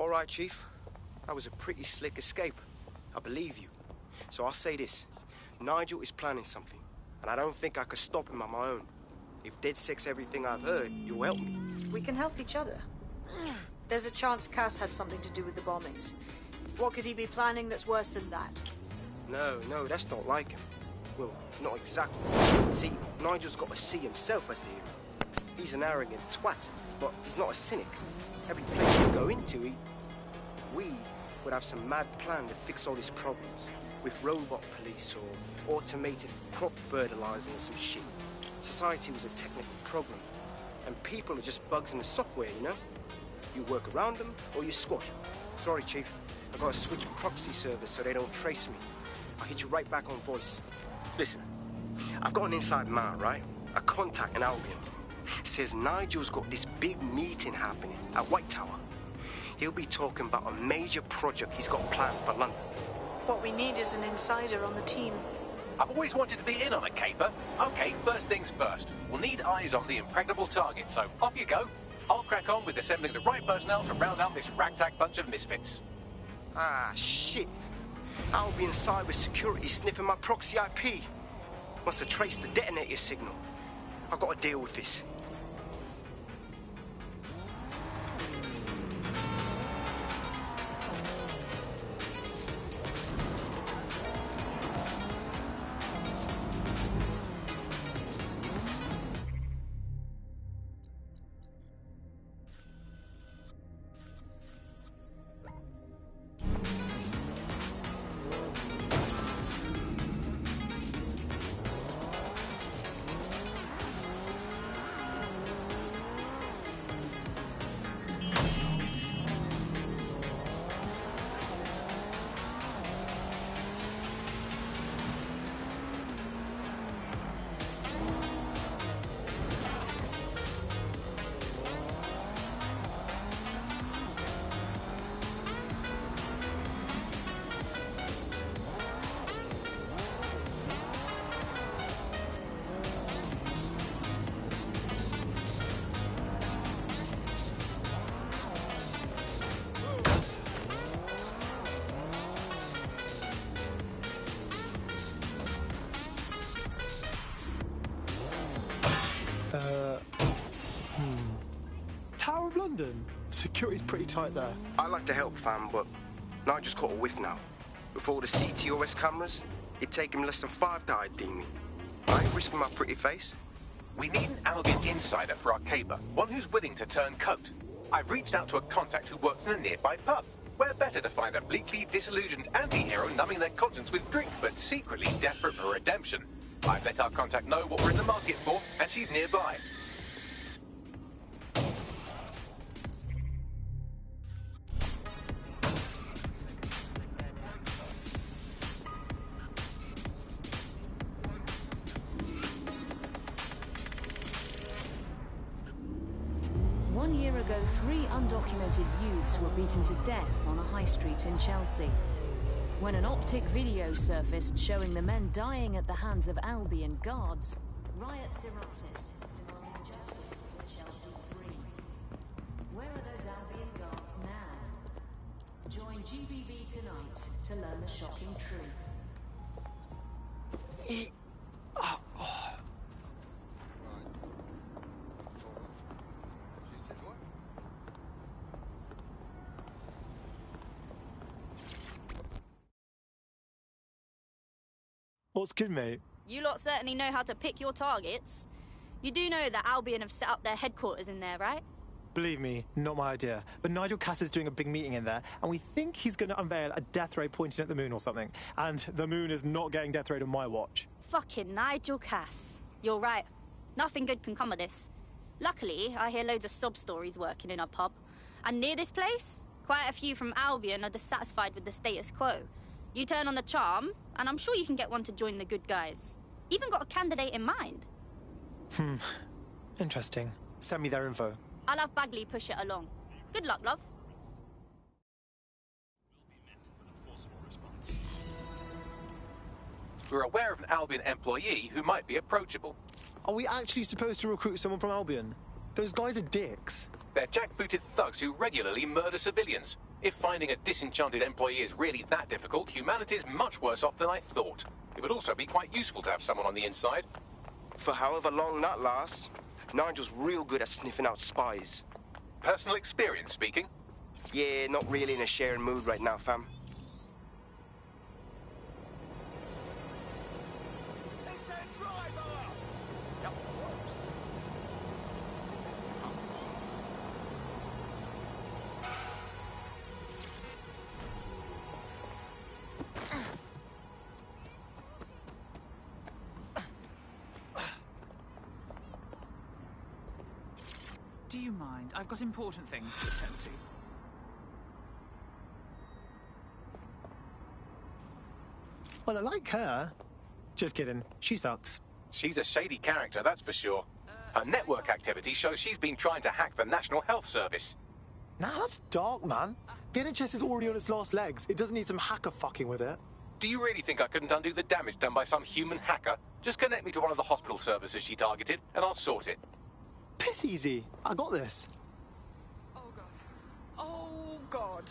All right, Chief. That was a pretty slick escape. I believe you. So I'll say this. Nigel is planning something, and I don't think I could stop him on my own. If DedSec's everything I've heard, you'll help me. We can help each other. There's a chance Cass had something to do with the bombings. What could he be planning that's worse than that? No, that's not like him. Well, not exactly. See, Nigel's got to see himself as the hero. He's an arrogant twat, but he's not a cynic. Every place we go into, we would have some mad plan to fix all his problems. With robot police or automated crop fertilizer and some shit. Society was a technical problem. And people are just bugs in the software, you know? You work around them or you squash them. Sorry, Chief. I've got to switch proxy servers so they don't trace me. I'll hit you right back on voice. Listen, I've got an inside man, right? A contact in Albion. Says Nigel's got this big meeting happening at White Tower. He'll be talking about a major project he's got planned for London. What we need is an insider on the team. I've always wanted to be in on a caper. Okay, first things first. We'll need eyes on the impregnable target, so off you go. I'll crack on with assembling the right personnel to round out this ragtag bunch of misfits. Ah, shit. Albion cyber security sniffing my proxy IP. Must have traced the detonator signal. I've got to deal with this. Tower of London? Security's pretty tight there. I like to help, fam, but Nigel's caught a whiff now. With all the CTOS cameras, it'd take him less than 5 to ID me. I ain't risking my pretty face. We need an Albion insider for our caper, one who's willing to turn coat. I've reached out to a contact who works in a nearby pub. Where better to find a bleakly disillusioned anti-hero numbing their conscience with drink, but secretly desperate for redemption. I've let our contact know what we're in the market for, and she's nearby. One year ago, 3 undocumented youths were beaten to death on a high street in Chelsea. When an optic video surfaced showing the men dying at the hands of Albion guards, riots erupted, demanding justice for Chelsea 3. Where are those Albion guards now? Join GBB tonight to learn the shocking truth. What's good, mate? You lot certainly know how to pick your targets. You do know that Albion have set up their headquarters in there, right? Believe me, not my idea. But Nigel Cass is doing a big meeting in there, and we think he's going to unveil a death ray pointing at the moon or something. And the moon is not getting death rayed on my watch. Fucking Nigel Cass. You're right. Nothing good can come of this. Luckily, I hear loads of sob stories working in a pub. And near this place, quite a few from Albion are dissatisfied with the status quo. You turn on the charm, and I'm sure you can get one to join the good guys. Even got a candidate in mind. Interesting. Send me their info. I'll have Bagley push it along. Good luck, love. We're aware of an Albion employee who might be approachable. Are we actually supposed to recruit someone from Albion? Those guys are dicks. They're jackbooted thugs who regularly murder civilians. If finding a disenchanted employee is really that difficult, humanity's much worse off than I thought. It would also be quite useful to have someone on the inside. For however long that lasts, Nigel's real good at sniffing out spies. Personal experience speaking? Yeah, not really in a sharing mood right now, fam. Do you mind? I've got important things to attend to. Well, I like her. Just kidding. She sucks. She's a shady character, that's for sure. Her network activity shows she's been trying to hack the National Health Service. Nah, that's dark, man. The NHS is already on its last legs. It doesn't need some hacker fucking with it. Do you really think I couldn't undo the damage done by some human hacker? Just connect me to one of the hospital services she targeted, and I'll sort it. Piss easy. I got this. Oh, God. Oh, God.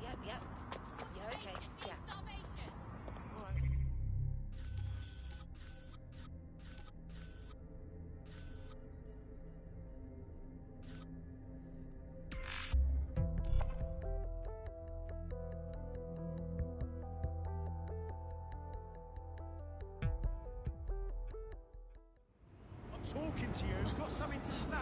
Yep. Yeah, okay. Yeah. Talking to you, got something to say?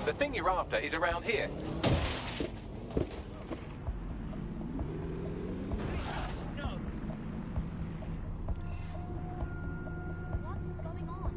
The thing you're after is around here. What's going on?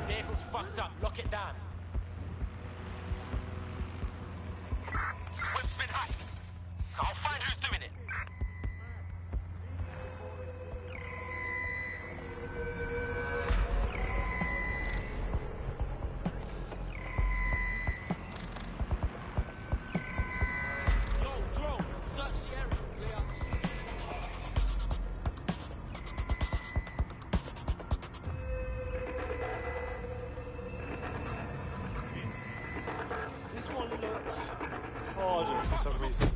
Vehicle's fucked up. Lock it down. Whip's been hacked. I'll find who's doing it. Yo, drone, search the area. Clear. This one looks harder for some reason.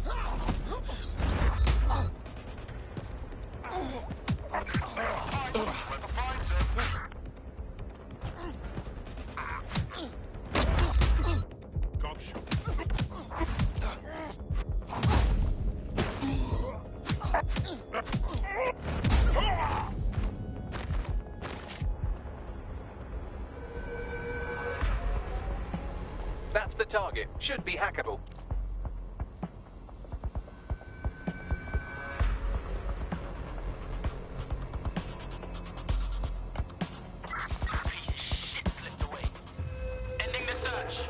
That's the target. Should be hackable. Piece of shit slipped away. Ending the search.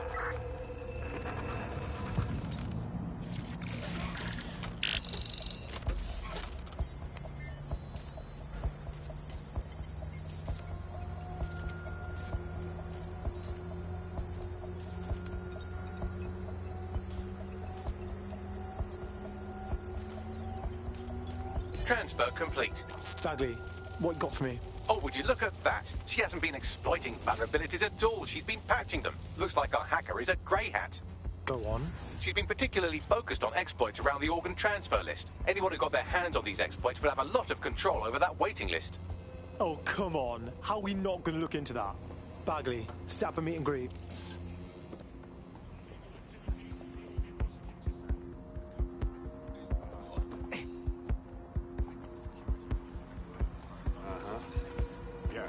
Transfer complete. Bagley, what you got for me? Oh, would you look at that? She hasn't been exploiting vulnerabilities at all. She's been patching them. Looks like our hacker is a grey hat. Go on. She's been particularly focused on exploits around the organ transfer list. Anyone who got their hands on these exploits would have a lot of control over that waiting list. Oh, come on. How are we not going to look into that? Bagley, set up a meet and greet. Yeah.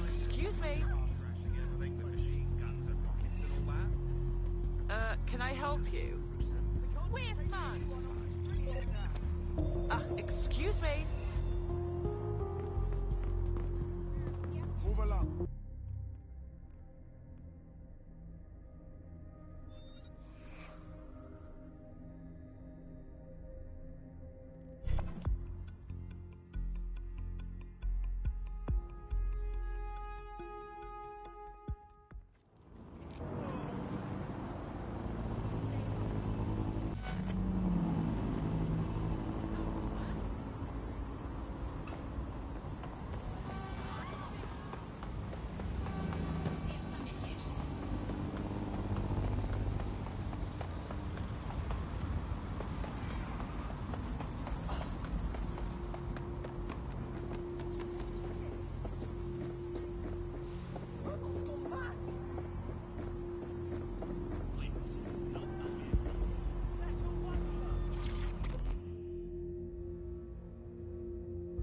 Excuse me. Can I help you? Where's mine? Excuse me. Move along.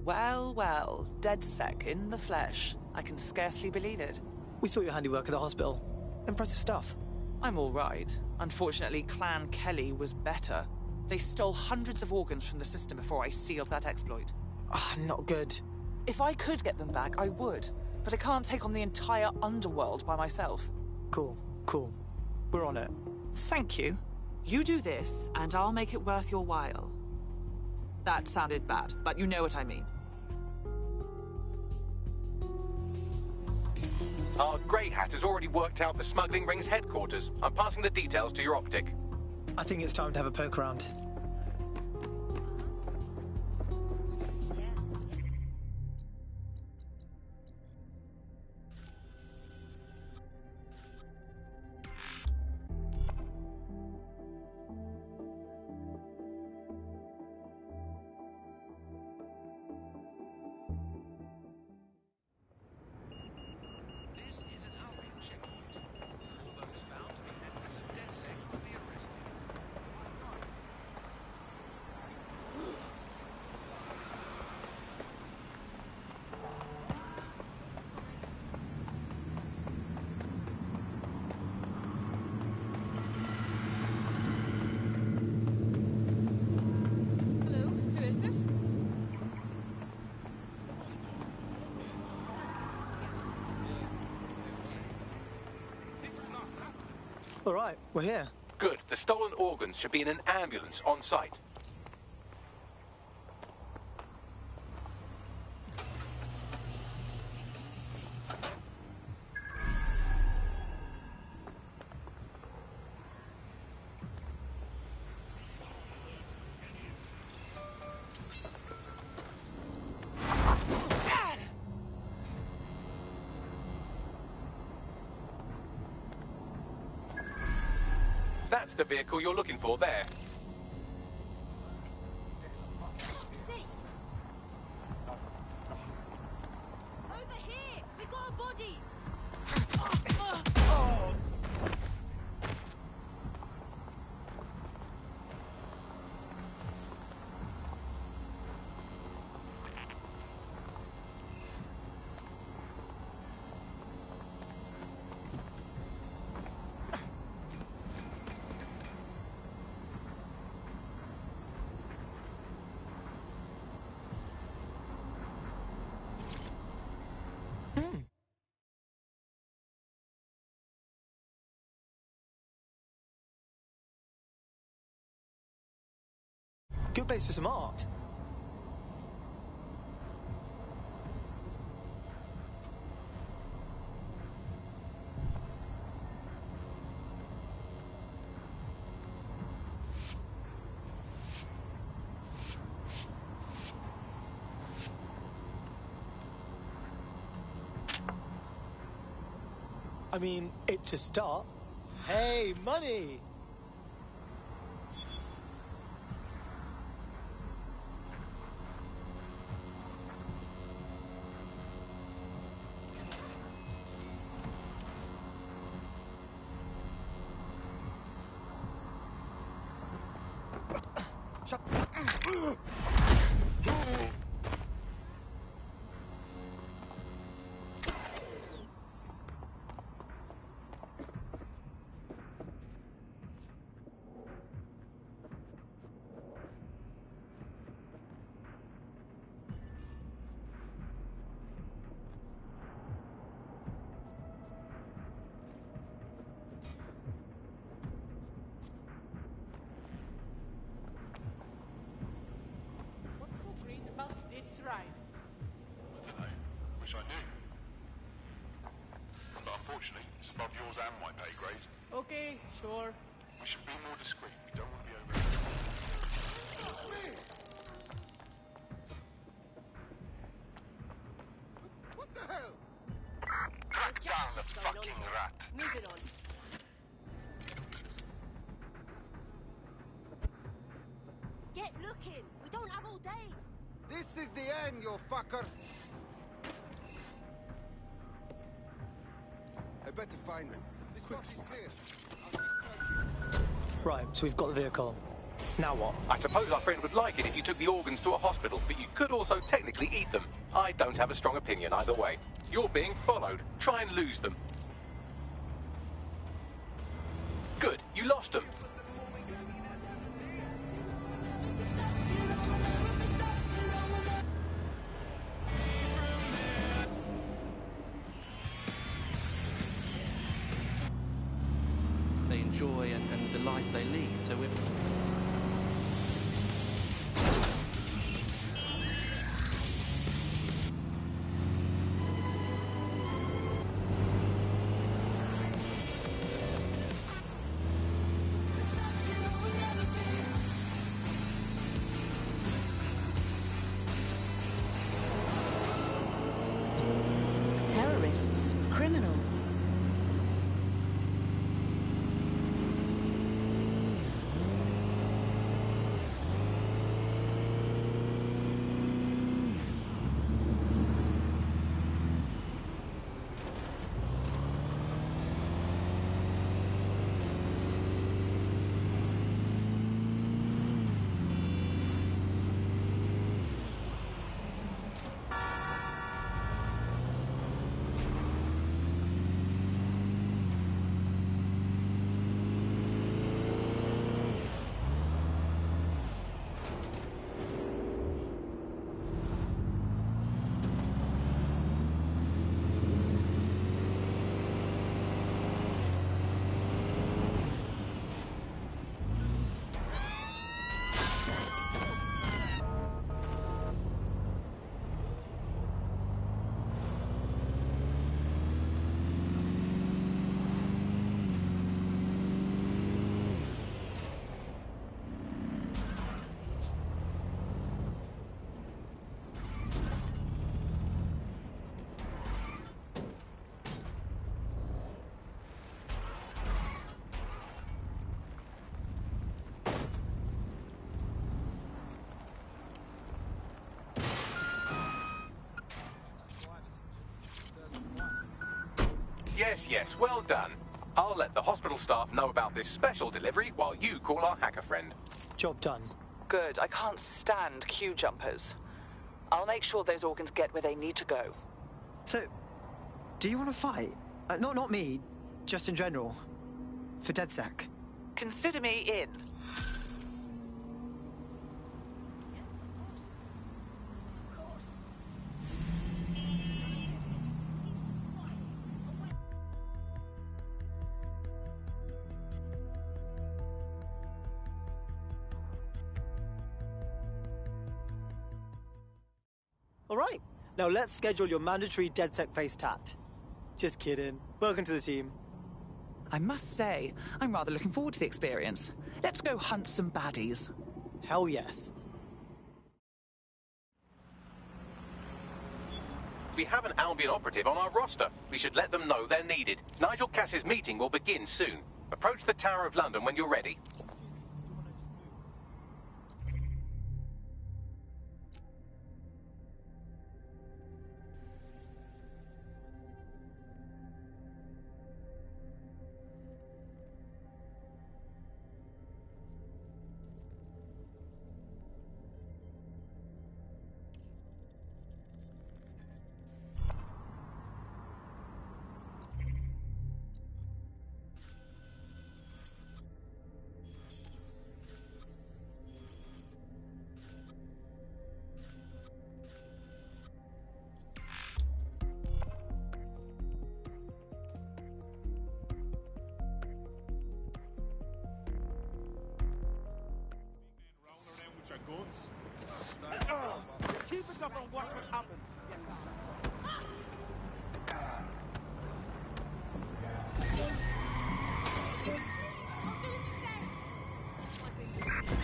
Well, well, dead sec in the flesh. I can scarcely believe it. We saw your handiwork at the hospital. Impressive stuff. I'm all right. Unfortunately, Clan Kelly was better. They stole hundreds of organs from the system before I sealed that exploit. Ah, not good. If I could get them back, I would. But I can't take on the entire underworld by myself. Cool. We're on it. Thank you. You do this, and I'll make it worth your while. That sounded bad, but you know what I mean. Our grey hat has already worked out the smuggling ring's headquarters. I'm passing the details to your optic. I think it's time to have a poke around. All right, we're here. Good. The stolen organs should be in an ambulance on site. That's the vehicle you're looking for there. Over here! We got a body! Good place for some art. I mean, it's a start. Hey, money! What's so great about this ride? I don't know. Wish I knew. But unfortunately, it's above yours and my pay grade. Okay, sure. We should be more discreet. We don't want to be over. What the hell? Track down the fucking rat. Moving on. Get looking. We don't have all day. This is the end, you fucker. I better find them. This box is clear. Right, so we've got the vehicle. Now what? I suppose our friend would like it if you took the organs to a hospital, but you could also technically eat them. I don't have a strong opinion either way. You're being followed. Try and lose them. Good, you lost them. They enjoy and the life they lead. So we're... Terrorists, criminal. Yes, well done. I'll let the hospital staff know about this special delivery while you call our hacker friend. Job done. Good. I can't stand queue jumpers. I'll make sure those organs get where they need to go. So, do you want to fight? Not me, just in general. For DedSec. Consider me in. All right, now let's schedule your mandatory DedSec face tat. Just kidding. Welcome to the team. I must say, I'm rather looking forward to the experience. Let's go hunt some baddies. Hell yes. We have an Albion operative on our roster. We should let them know they're needed. Nigel Cass's meeting will begin soon. Approach the Tower of London when you're ready. Guns. Keep it up and watch what happens.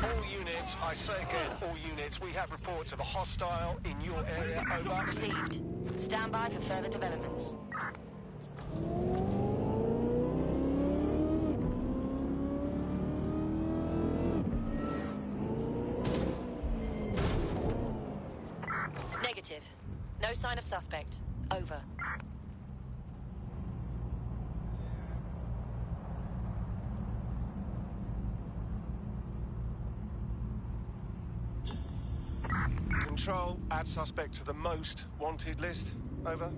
All units, I say again, all units, we have reports of a hostile in your area, over. Received. Stand by for further developments. Negative. No sign of suspect. Over. Control, add suspect to the most wanted list. Over.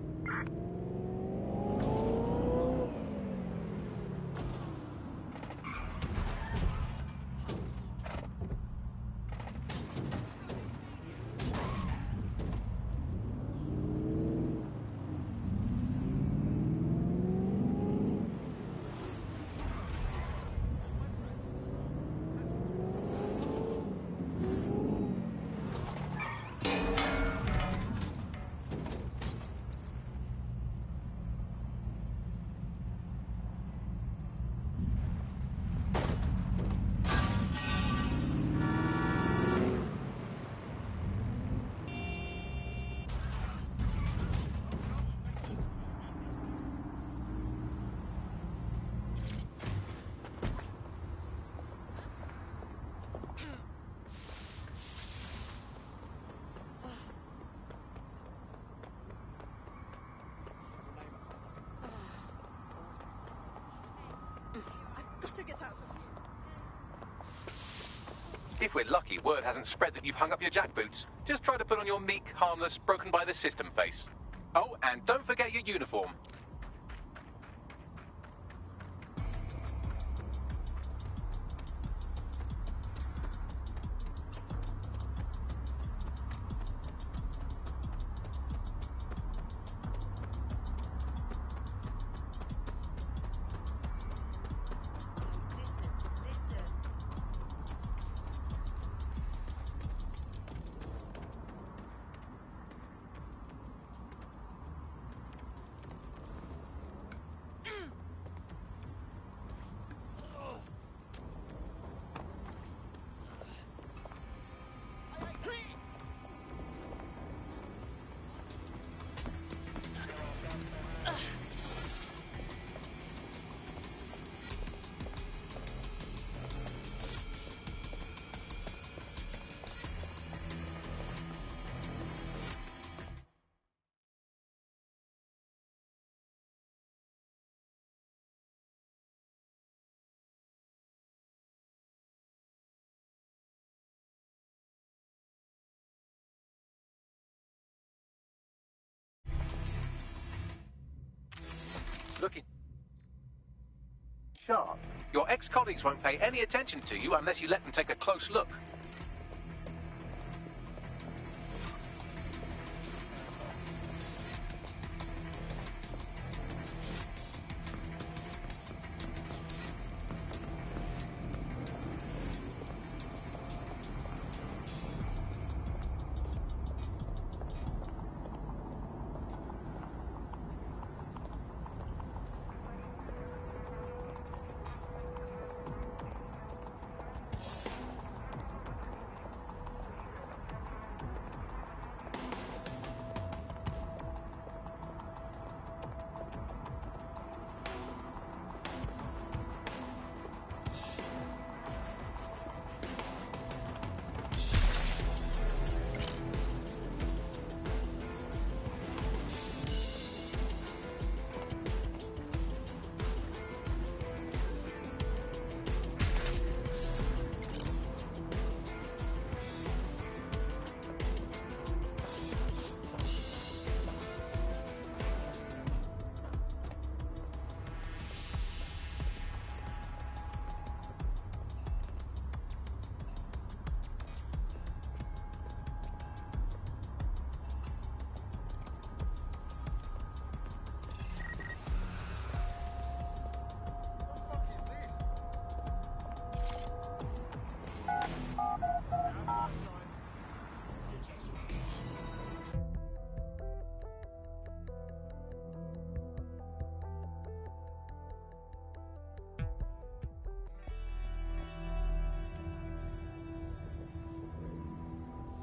If we're lucky, word hasn't spread that you've hung up your jackboots. Just try to put on your meek, harmless, broken by the system face. Oh, and don't forget your uniform. Looking sharp. Your ex-colleagues won't pay any attention to you unless you let them take a close look.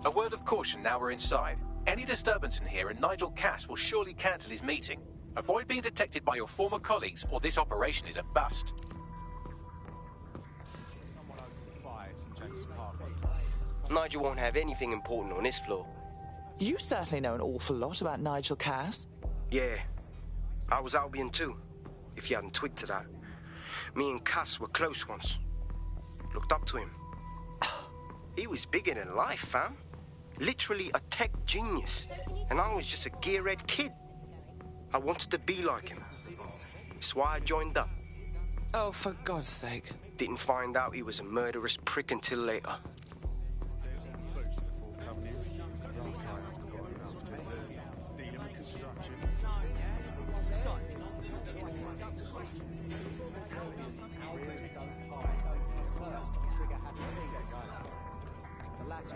A word of caution now we're inside. Any disturbance in here and Nigel Cass will surely cancel his meeting. Avoid being detected by your former colleagues or this operation is a bust. Nigel won't have anything important on this floor. You certainly know an awful lot about Nigel Cass. Yeah. I was Albion too, if you hadn't twigged to that. Me and Cass were close once. Looked up to him. He was bigger than life, fam. Literally a tech genius. And I was just a gearhead kid. I wanted to be like him. That's why I joined up. Oh, for God's sake. Didn't find out he was a murderous prick until later.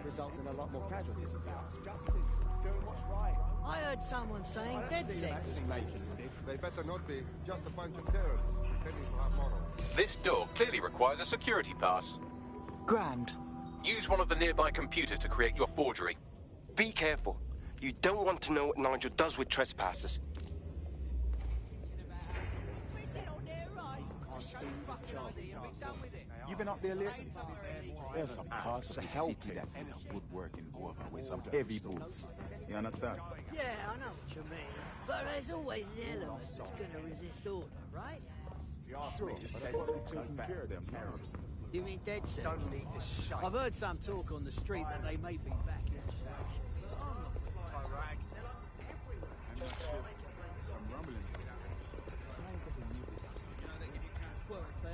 Results in a lot more casualties. Justice, doing what's right. I heard someone saying dead sick. They better not be. Just a bunch of terrorists pretending to have morals. This door clearly requires a security pass. Grand. Use one of the nearby computers to create your forgery. Be careful. You don't want to know what Nigel does with trespassers. You been up there lately? There's some parts of the city that end up woodworking over with some heavy boots. You understand? Yeah, I know what you mean. But there's always an element that's gonna resist order, right? Sure, but I thought we taking care of them terrorists. You mean dead set? Don't need the shite. I've heard some talk on the street that they may be back in station. But I'm not so rag. They're like everywhere. I'm not sure. Some rumblings. Sounds like a new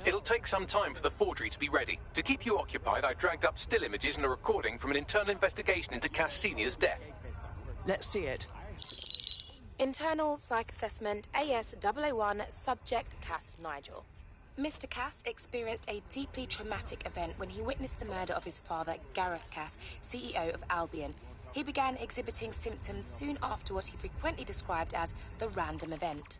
It'll take some time for the forgery to be ready. To keep you occupied, I dragged up still images and a recording from an internal investigation into Cass Senior's death. Let's see it. Internal Psych Assessment AS001 Subject Cass Nigel. Mr. Cass experienced a deeply traumatic event when he witnessed the murder of his father, Gareth Cass, CEO of Albion. He began exhibiting symptoms soon after what he frequently described as the random event.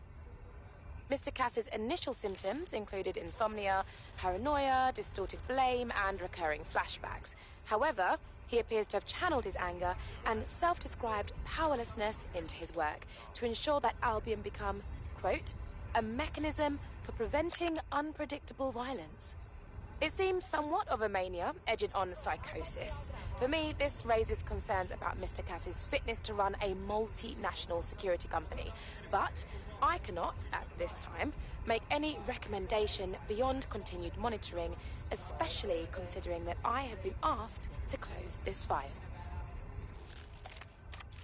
Mr. Cass's initial symptoms included insomnia, paranoia, distorted blame, and recurring flashbacks. However, he appears to have channeled his anger and self-described powerlessness into his work to ensure that Albion become, quote, a mechanism for preventing unpredictable violence. It seems somewhat of a mania, edging on psychosis. For me, this raises concerns about Mr. Cass's fitness to run a multinational security company. But I cannot, at this time, make any recommendation beyond continued monitoring, especially considering that I have been asked to close this file.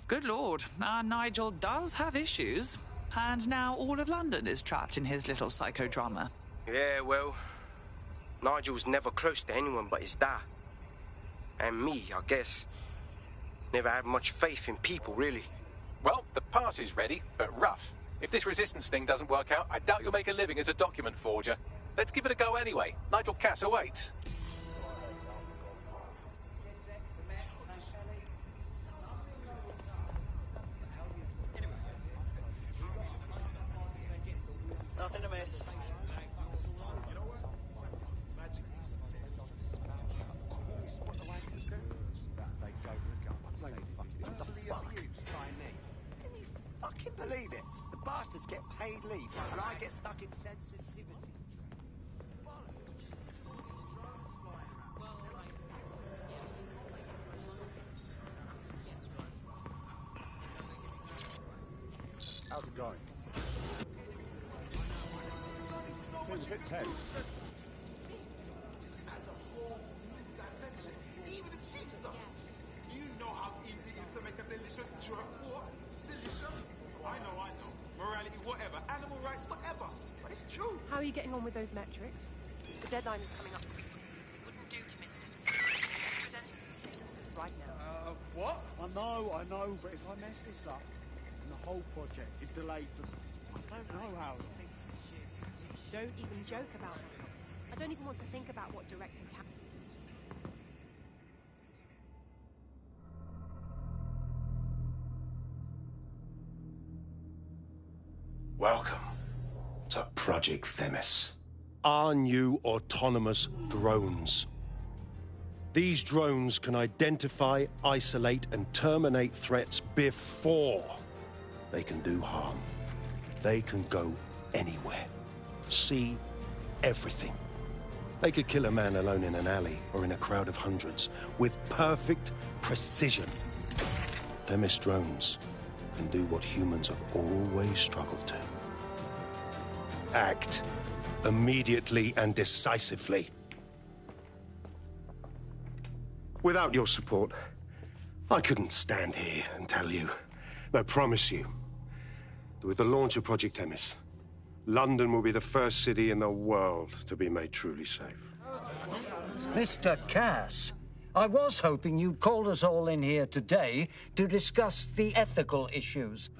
Good Lord, our Nigel does have issues. And now all of London is trapped in his little psychodrama. Yeah, well, Nigel's never close to anyone but his dad. And me, I guess. Never had much faith in people, really. Well, the pass is ready, but rough. If this resistance thing doesn't work out, I doubt you'll make a living as a document forger. Let's give it a go anyway. Nigel Cass awaits. Nothing to miss. Can you believe it? The bastards get paid leave, and I get stuck in sensitivity. How's it going? Seems a bit tense. Even the cheap stuff. Do you know how easy it is to make a delicious jerk pork? Delicious? I know. Morality, whatever. Animal rights, whatever. But it's true. How are you getting on with those metrics? The deadline is coming up. Wouldn't do to miss it. Let's present it to the stakeholders right now. What? I know, but if I mess this up, and the whole project is delayed for... I don't know how. Don't even joke about that. I don't even want to think about what directing can... Welcome to Project Themis. Our new autonomous drones. These drones can identify, isolate, and terminate threats before they can do harm. They can go anywhere, see everything. They could kill a man alone in an alley or in a crowd of hundreds with perfect precision. Themis drones can do what humans have always struggled to. Act immediately and decisively. Without your support, I couldn't stand here and tell you, I promise you, that with the launch of Project Themis, London will be the first city in the world to be made truly safe. Mr. Cass, I was hoping you'd called us all in here today to discuss the ethical issues.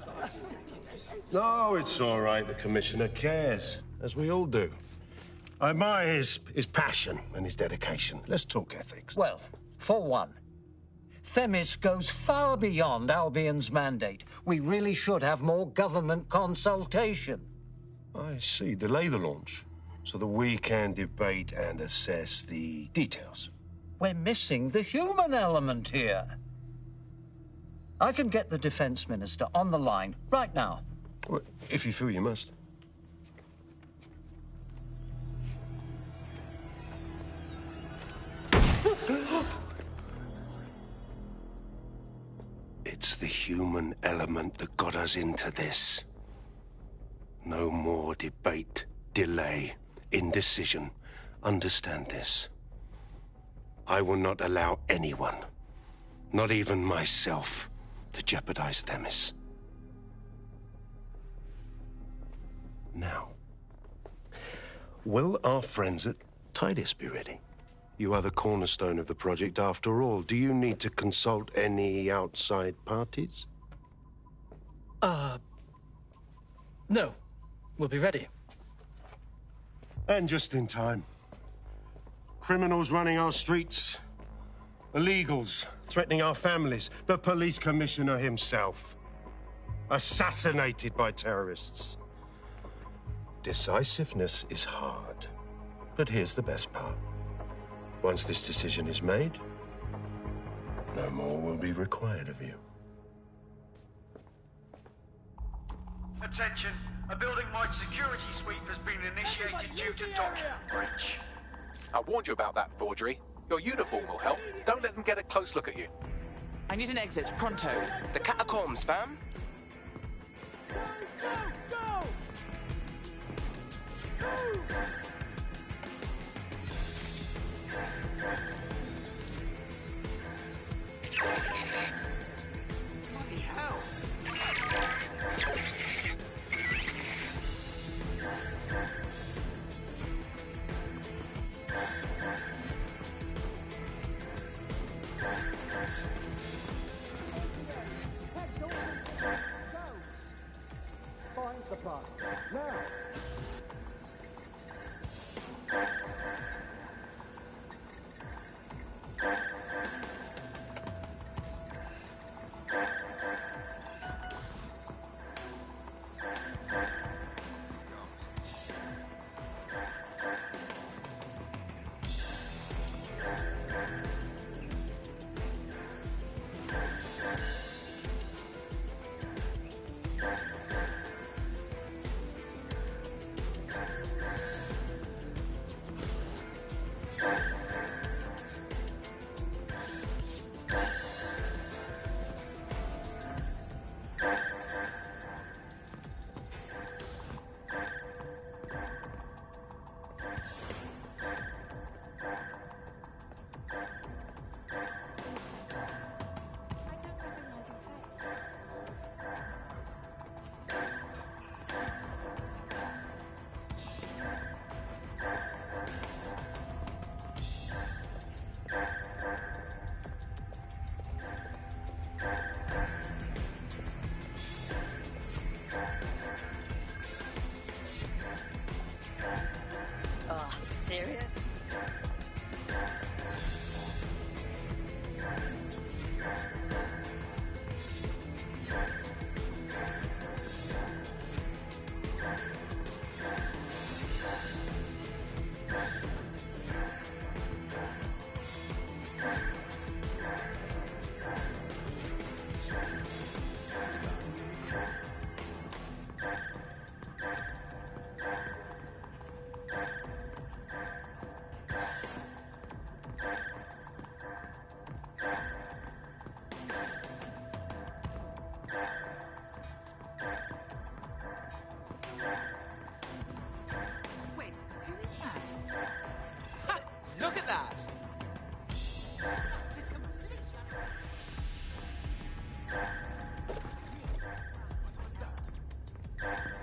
No, it's all right. The Commissioner cares, as we all do. I admire his passion and his dedication. Let's talk ethics. Well, for one, Themis goes far beyond Albion's mandate. We really should have more government consultation. I see. Delay the launch so that we can debate and assess the details. We're missing the human element here. I can get the Defense Minister on the line right now. Well, if you feel you must. It's the human element that got us into this. No more debate, delay, indecision. Understand this. I will not allow anyone, not even myself, to jeopardize Themis. Now, will our friends at Tidus be ready? You are the cornerstone of the project after all. Do you need to consult any outside parties? No. We'll be ready. And just in time. Criminals running our streets. Illegals threatening our families. The police commissioner himself. Assassinated by terrorists. Decisiveness is hard. But here's the best part. Once this decision is made, no more will be required of you. Attention, a building-wide security sweep has been initiated due to document breach. I warned you about that forgery. Your uniform will help. Don't let them get a close look at you. I need an exit, pronto. The catacombs, fam. Bloody hell.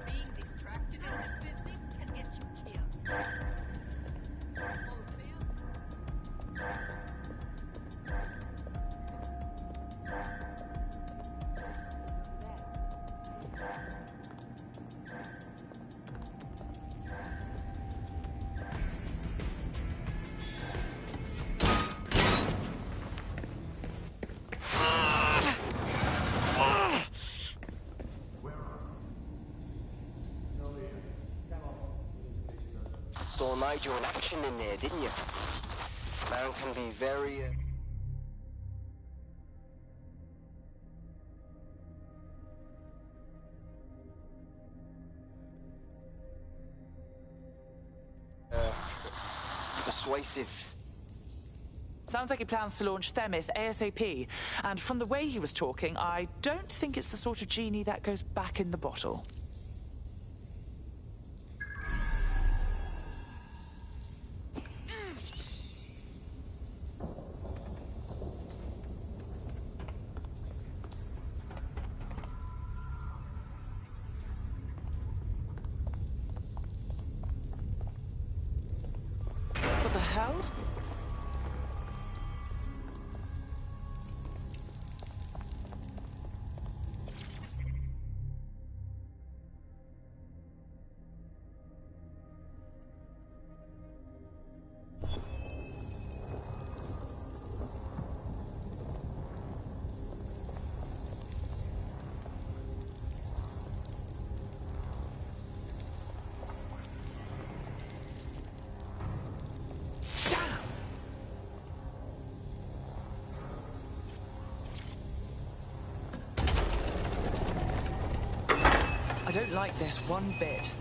Being distracted in this business can get you killed. All clear? Saw Nigel in action in there, didn't you? Man can be very... persuasive. Sounds like he plans to launch Themis ASAP. And from the way he was talking, I don't think it's the sort of genie that goes back in the bottle. What the hell? I don't like this one bit.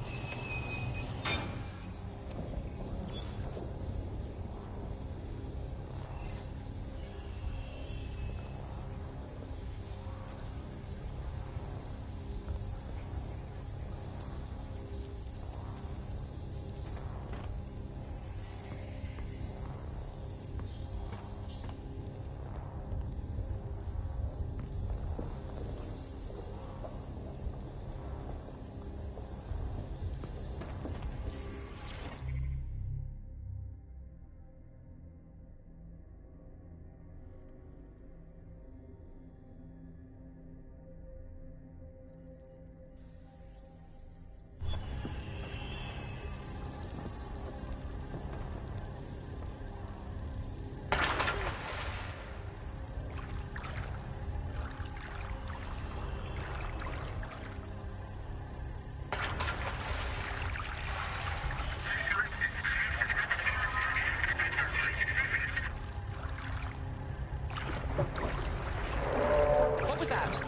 What was that?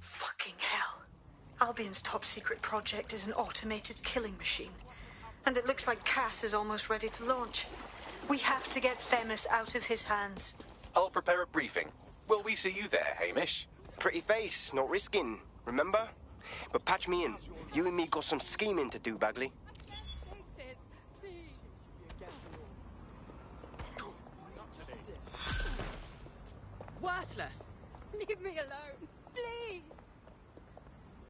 Fucking hell. Albion's top secret project is an automated killing machine. And it looks like Cass is almost ready to launch. We have to get Themis out of his hands. I'll prepare a briefing. Will we see you there, Hamish? Pretty face, not risking, remember? But patch me in. You and me got some scheming to do, Bagley. Worthless. Leave me alone, please.